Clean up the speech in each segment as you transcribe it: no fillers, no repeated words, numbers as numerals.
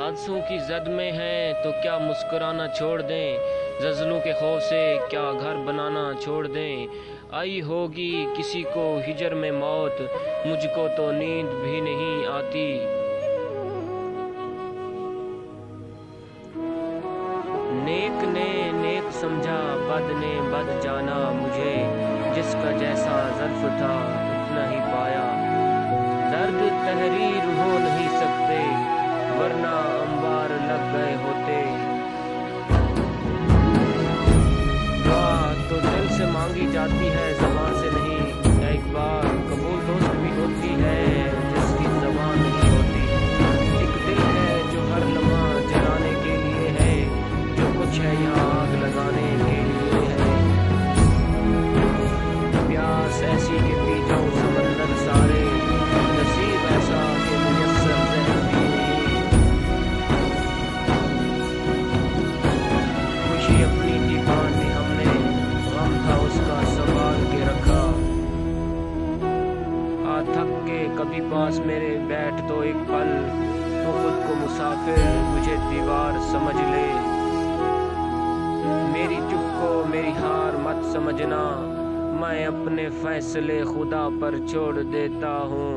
हादसों की जद में हैं तो क्या मुस्कुराना छोड़ दें, ज़ल्ज़लों के खौफ से क्या घर बनाना छोड़ दें। आई होगी किसी को हिजर में मौत, मुझको तो नींद भी नहीं आती। नेक ने नेक समझा, बद ने बद जाना मुझे, जिसका जैसा ज़र्फ था उतना ही पाया। दर्द तहरीर हो नहीं सकते, वरना अंबार लग गए होते। दुआ तो दिल से मांगी जाती है, ज़बान से नहीं। एक बार कबूल दोस्त भी होती है जिसकी ज़बान नहीं होती। एक दिल है जो हर लम्हा जलाने के लिए है, जो कुछ है यहाँ आग लगाने के लिए है। प्यास ऐसी कि पी जाऊं समंदर सारे, नसीब ऐसा कि मुयस्सर जहर भी नहीं। खुशी अपनी थी बांधी हमने, गम था उसका संभाल के रखा। आ थक के कभी पास मेरे बैठ दो एक पल, तो खुद को मुसाफिर मुझे दीवार समझ ले। मेरी चुप को मेरी हार मत समझना, मैं अपने फैसले खुदा पर छोड़ देता हूँ।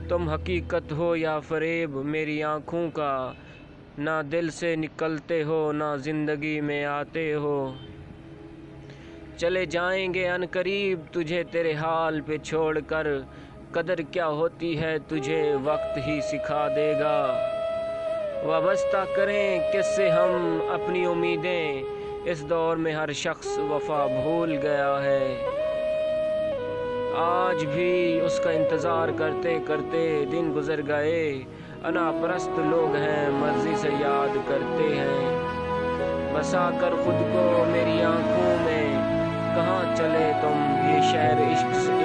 तुम हकीकत हो या फरेब मेरी आँखों का, ना दिल से निकलते हो ना जिंदगी में आते हो। चले जाएंगे अनकरीब तुझे तेरे हाल पे छोड़कर, कदर क्या होती है तुझे वक्त ही सिखा देगा। वाबस्ता करें किससे हम अपनी उम्मीदें, इस दौर में हर शख्स वफा भूल गया है। आज भी उसका इंतज़ार करते करते दिन गुजर गए, अनापरस्त लोग हैं मर्जी से याद करते हैं। बसा कर खुद को मेरी आंखों में, कहाँ चले तुम, ये शहर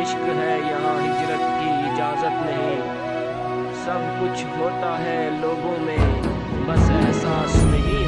इश्क है यहाँ हिजरत की इजाज़त नहीं। सब कुछ होता है लोगों में, बस एहसास नहीं।